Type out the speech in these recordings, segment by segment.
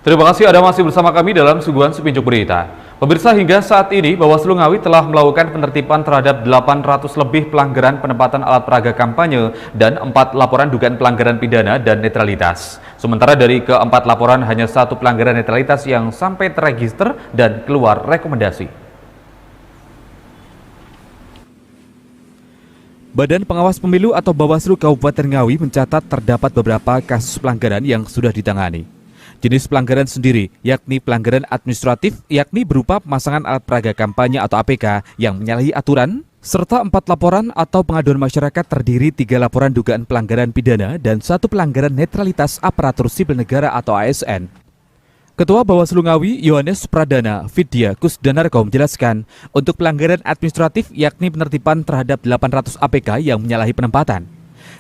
Terima kasih Anda masih bersama kami dalam Suguhan Sepinjuk Berita. Pemirsa, hingga saat ini Bawaslu Ngawi telah melakukan penertiban terhadap 800 lebih pelanggaran penempatan alat peraga kampanye dan 4 laporan dugaan pelanggaran pidana dan netralitas. Sementara dari keempat laporan hanya 1 pelanggaran netralitas yang sampai terregister dan keluar rekomendasi. Badan Pengawas Pemilu atau Bawaslu Kabupaten Ngawi mencatat terdapat beberapa kasus pelanggaran yang sudah ditangani. Jenis pelanggaran sendiri, yakni pelanggaran administratif, yakni berupa pemasangan alat peraga kampanye atau APK yang menyalahi aturan, serta 4 laporan atau pengaduan masyarakat terdiri 3 laporan dugaan pelanggaran pidana dan 1 pelanggaran netralitas aparatur sipil negara atau ASN. Ketua Bawaslu Ngawi, Yohanes Pradana Vidya Kusdanarko menjelaskan, untuk pelanggaran administratif yakni penertiban terhadap 800 APK yang menyalahi penempatan.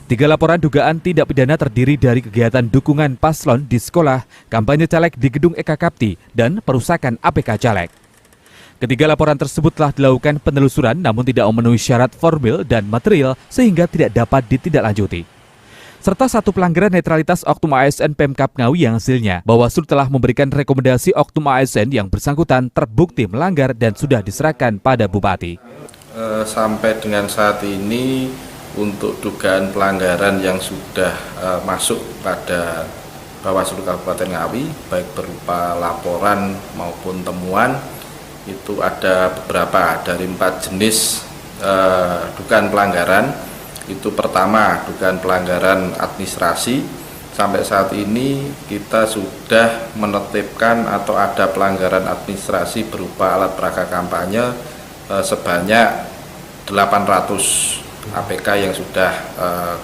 3 laporan dugaan tindak pidana terdiri dari kegiatan dukungan paslon di sekolah, kampanye caleg di gedung Eka Kapti, dan perusakan APK caleg. Ketiga laporan tersebut telah dilakukan penelusuran namun tidak memenuhi syarat formil dan material sehingga tidak dapat ditindaklanjuti. Serta 1 pelanggaran netralitas Oknum ASN Pemkab Ngawi yang hasilnya Bawaslu telah memberikan rekomendasi Oknum ASN yang bersangkutan terbukti melanggar dan sudah diserahkan pada Bupati. Sampai dengan saat ini untuk dugaan pelanggaran yang sudah masuk pada Bawaslu Kabupaten Ngawi, baik berupa laporan maupun temuan, itu ada beberapa dari 4 jenis dugaan pelanggaran. Itu pertama, dugaan pelanggaran administrasi. Sampai saat ini kita sudah menetapkan atau ada pelanggaran administrasi berupa alat peraga kampanye sebanyak 800 APK yang sudah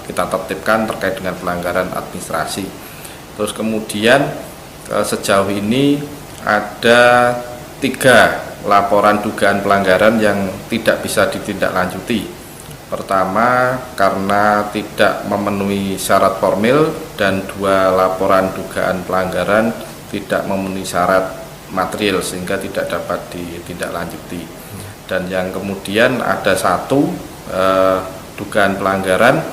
kita tertibkan terkait dengan pelanggaran administrasi. Terus kemudian sejauh ini ada 3 laporan dugaan pelanggaran yang tidak bisa ditindaklanjuti. Pertama, karena tidak memenuhi syarat formil, dan 2 laporan dugaan pelanggaran tidak memenuhi syarat material sehingga tidak dapat ditindaklanjuti. Dan yang kemudian ada 1 dugaan pelanggaran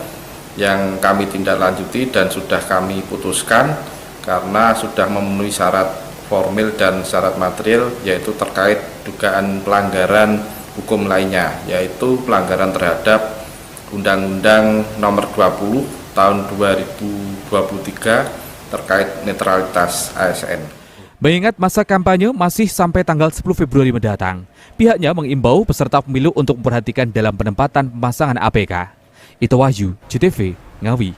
yang kami tindaklanjuti dan sudah kami putuskan karena sudah memenuhi syarat formil dan syarat material, yaitu terkait dugaan pelanggaran hukum lainnya, yaitu pelanggaran terhadap Undang-Undang Nomor 20 Tahun 2023 terkait netralitas ASN. Mengingat masa kampanye masih sampai tanggal 10 Februari mendatang, pihaknya mengimbau peserta pemilu untuk memperhatikan dalam penempatan pemasangan APK. Itu Wahyu, JTV, Ngawi.